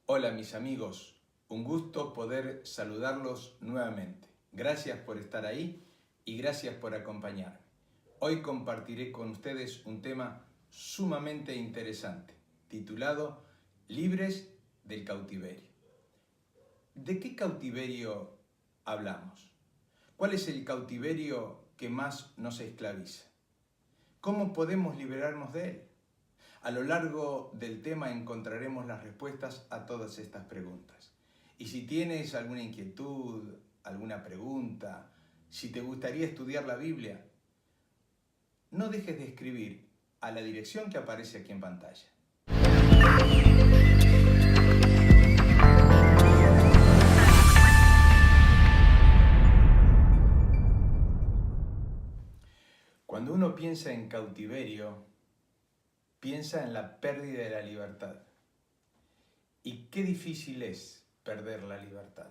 Hola mis amigos, un gusto poder saludarlos nuevamente. Gracias por estar ahí y gracias por acompañarme. Hoy compartiré con ustedes un tema sumamente interesante, titulado Libres del cautiverio. ¿De qué cautiverio hablamos? ¿Cuál es el cautiverio que más nos esclaviza? ¿Cómo podemos liberarnos de él? A lo largo del tema encontraremos las respuestas a todas estas preguntas. Y si tienes alguna inquietud, alguna pregunta, si te gustaría estudiar la Biblia, no dejes de escribir a la dirección que aparece aquí en pantalla. Cuando uno piensa en cautiverio, piensa en la pérdida de la libertad. Y qué difícil es perder la libertad.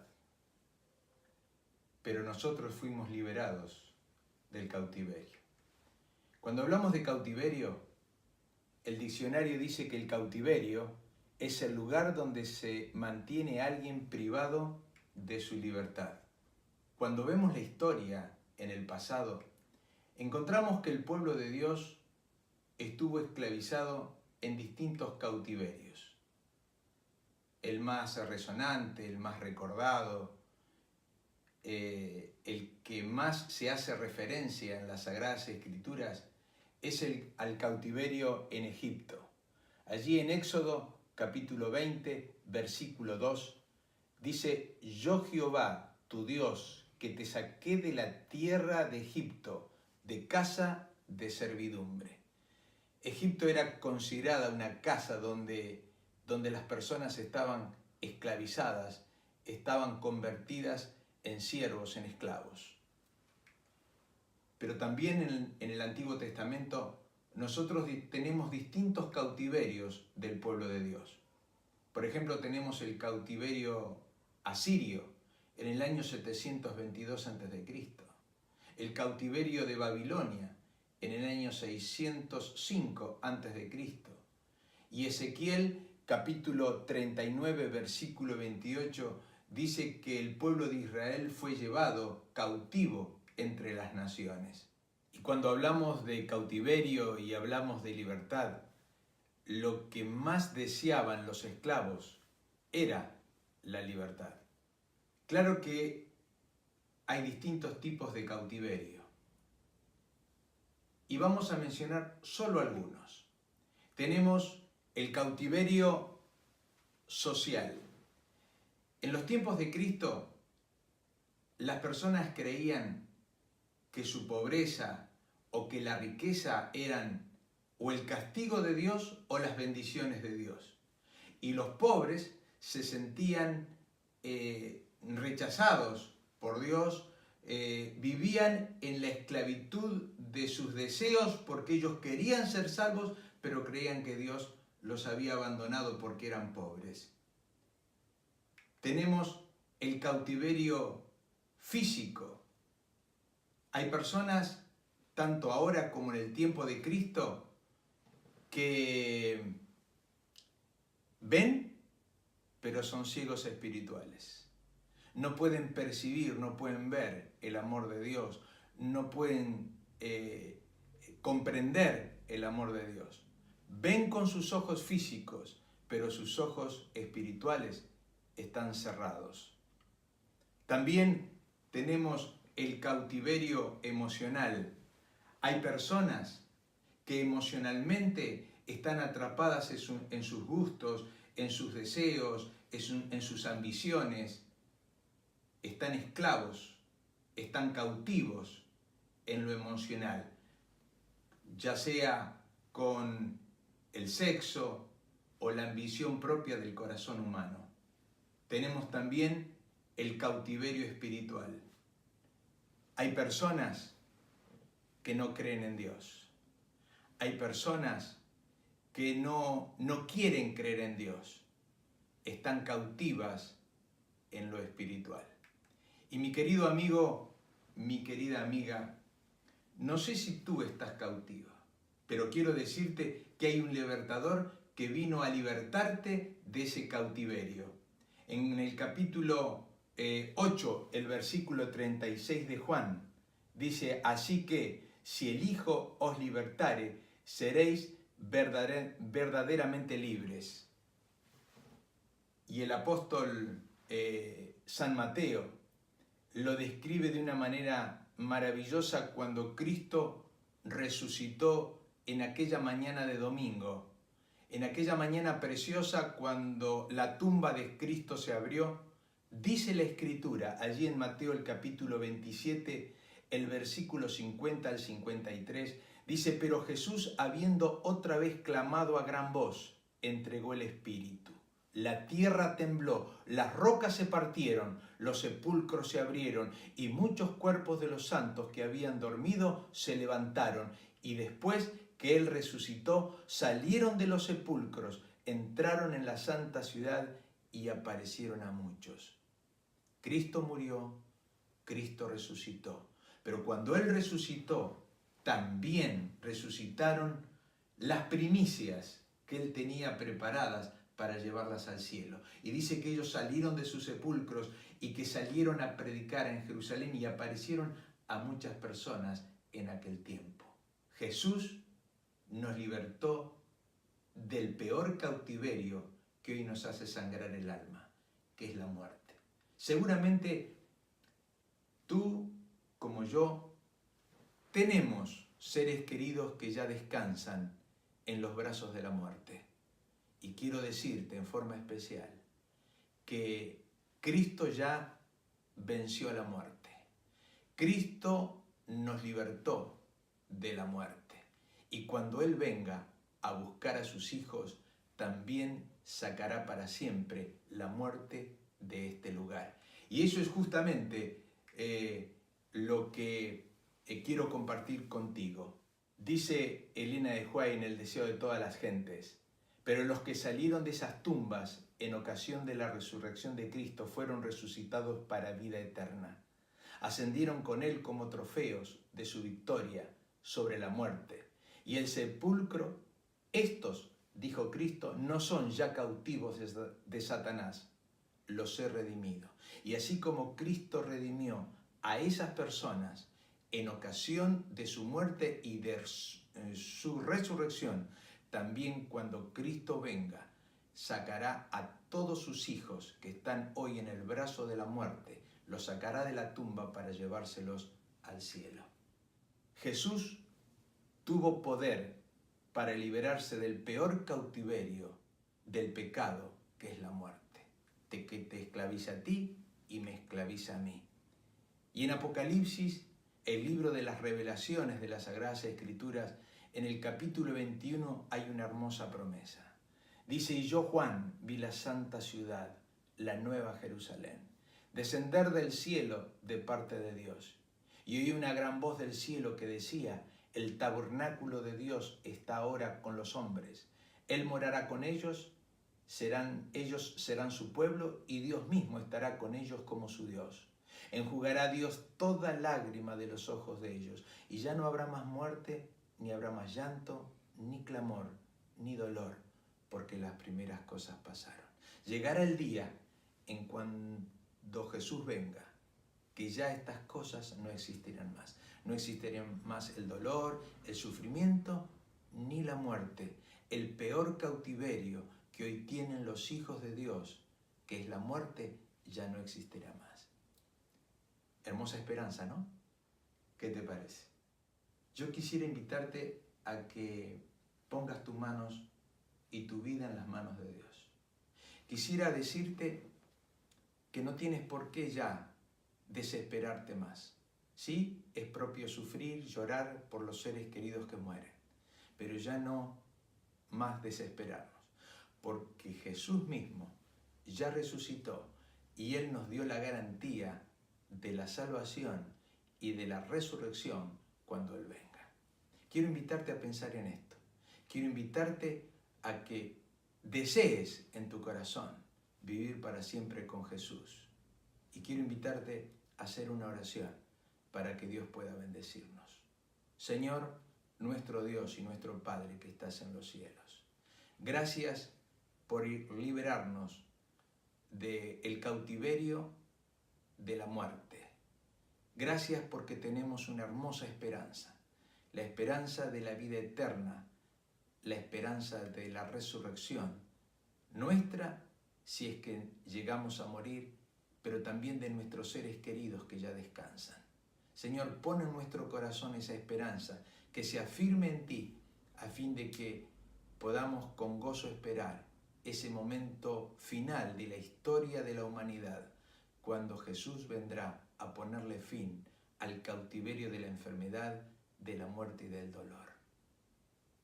Pero nosotros fuimos liberados del cautiverio. Cuando hablamos de cautiverio, el diccionario dice que el cautiverio es el lugar donde se mantiene a alguien privado de su libertad. Cuando vemos la historia en el pasado, encontramos que el pueblo de Dios estuvo esclavizado en distintos cautiverios. El más resonante, el más recordado, el que más se hace referencia en las Sagradas Escrituras es al cautiverio en Egipto. Allí en Éxodo capítulo 20, versículo 2, dice: Yo Jehová, tu Dios, que te saqué de la tierra de Egipto, de casa de servidumbre. Egipto era considerada una casa donde las personas estaban esclavizadas, estaban convertidas en siervos, en esclavos. Pero también en el Antiguo Testamento nosotros tenemos distintos cautiverios del pueblo de Dios. Por ejemplo, tenemos el cautiverio asirio en el año 722 a.C., el cautiverio de Babilonia en el año 605 a.C., y Ezequiel capítulo 39 versículo 28 dice que el pueblo de Israel fue llevado cautivo entre las naciones. Y cuando hablamos de cautiverio y hablamos de libertad, lo que más deseaban los esclavos era la libertad. Claro que hay distintos tipos de cautiverio y vamos a mencionar solo algunos. Tenemos el cautiverio social. En los tiempos de Cristo, las personas creían que su pobreza o que la riqueza eran o el castigo de Dios o las bendiciones de Dios. Y los pobres se sentían rechazados por Dios, vivían en la esclavitud de sus deseos porque ellos querían ser salvos, pero creían que Dios los había abandonado porque eran pobres. Tenemos el cautiverio físico. Hay personas, tanto ahora como en el tiempo de Cristo, que ven, pero son ciegos espirituales. No pueden percibir, no pueden ver el amor de Dios, no pueden comprender el amor de Dios. Ven con sus ojos físicos, pero sus ojos espirituales están cerrados. También tenemos el cautiverio emocional. Hay personas que emocionalmente están atrapadas en sus gustos, en sus deseos, en sus ambiciones. Están esclavos, están cautivos en lo emocional, ya sea con el sexo o la ambición propia del corazón humano. Tenemos también el cautiverio espiritual. Hay personas que no creen en Dios. Hay personas que no quieren creer en Dios. Están cautivas en lo espiritual. Y mi querido amigo, mi querida amiga, no sé si tú estás cautiva, pero quiero decirte que hay un libertador que vino a libertarte de ese cautiverio. En el capítulo 8, el versículo 36 de Juan, dice: así que si el Hijo os libertare, seréis verdaderamente libres. Y el apóstol San Mateo lo describe de una manera maravillosa cuando Cristo resucitó en aquella mañana de domingo, en aquella mañana preciosa cuando la tumba de Cristo se abrió. Dice la Escritura, allí en Mateo el capítulo 27, el versículo 50 al 53, dice: pero Jesús, habiendo otra vez clamado a gran voz, entregó el Espíritu. La tierra tembló, las rocas se partieron, los sepulcros se abrieron y muchos cuerpos de los santos que habían dormido se levantaron. Y después que Él resucitó, salieron de los sepulcros, entraron en la santa ciudad y aparecieron a muchos. Cristo murió, Cristo resucitó. Pero cuando Él resucitó, también resucitaron las primicias que Él tenía preparadas para llevarlas al cielo. Y dice que ellos salieron de sus sepulcros y que salieron a predicar en Jerusalén y aparecieron a muchas personas en aquel tiempo. Jesús nos libertó del peor cautiverio que hoy nos hace sangrar el alma, que es la muerte. Seguramente tú, como yo, tenemos seres queridos que ya descansan en los brazos de la muerte. Y quiero decirte en forma especial que Cristo ya venció a la muerte. Cristo nos libertó de la muerte. Y cuando Él venga a buscar a sus hijos, también sacará para siempre la muerte de este lugar. Y eso es justamente lo que quiero compartir contigo. Dice Elena de White en El deseo de todas las gentes: pero los que salieron de esas tumbas en ocasión de la resurrección de Cristo fueron resucitados para vida eterna. Ascendieron con Él como trofeos de su victoria sobre la muerte. Y el sepulcro, estos, dijo Cristo, no son ya cautivos de Satanás, los he redimido. Y así como Cristo redimió a esas personas en ocasión de su muerte y de su resurrección, también cuando Cristo venga, sacará a todos sus hijos que están hoy en el brazo de la muerte, los sacará de la tumba para llevárselos al cielo. Jesús tuvo poder para liberarse del peor cautiverio del pecado, que es la muerte, que te esclaviza a ti y me esclaviza a mí. Y en Apocalipsis, el libro de las revelaciones de las Sagradas Escrituras, en el capítulo 21 hay una hermosa promesa. Dice: y yo, Juan, vi la santa ciudad, la nueva Jerusalén, descender del cielo de parte de Dios. Y oí una gran voz del cielo que decía: el tabernáculo de Dios está ahora con los hombres. Él morará con ellos serán su pueblo, y Dios mismo estará con ellos como su Dios. Enjugará Dios toda lágrima de los ojos de ellos, y ya no habrá más muerte, ni habrá más llanto, ni clamor, ni dolor, porque las primeras cosas pasaron. Llegará el día en cuando Jesús venga, que ya estas cosas no existirán más. No existirán más el dolor, el sufrimiento, ni la muerte. El peor cautiverio que hoy tienen los hijos de Dios, que es la muerte, ya no existirá más. Hermosa esperanza, ¿no? ¿Qué te parece? Yo quisiera invitarte a que pongas tus manos y tu vida en las manos de Dios. Quisiera decirte que no tienes por qué ya desesperarte más. Sí, es propio sufrir, llorar por los seres queridos que mueren, pero ya no más desesperarnos, porque Jesús mismo ya resucitó y Él nos dio la garantía de la salvación y de la resurrección cuando Él venga. Quiero invitarte a pensar en esto. Quiero invitarte a que desees en tu corazón vivir para siempre con Jesús. Y quiero invitarte a hacer una oración para que Dios pueda bendecirnos. Señor, nuestro Dios y nuestro Padre que estás en los cielos, gracias por liberarnos del cautiverio de la muerte. Gracias porque tenemos una hermosa esperanza, la esperanza de la vida eterna, la esperanza de la resurrección, nuestra si es que llegamos a morir, pero también de nuestros seres queridos que ya descansan. Señor, pon en nuestro corazón esa esperanza, que se afirme en ti, a fin de que podamos con gozo esperar ese momento final de la historia de la humanidad, cuando Jesús vendrá a ponerle fin al cautiverio de la enfermedad, de la muerte y del dolor.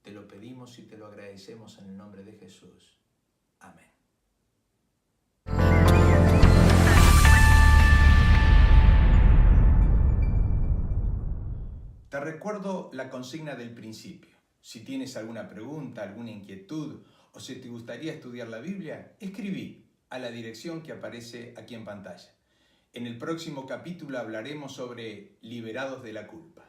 Te lo pedimos y te lo agradecemos en el nombre de Jesús. Amén. Te recuerdo la consigna del principio. Si tienes alguna pregunta, alguna inquietud o si te gustaría estudiar la Biblia, escribí a la dirección que aparece aquí en pantalla. En el próximo capítulo hablaremos sobre liberados de la culpa.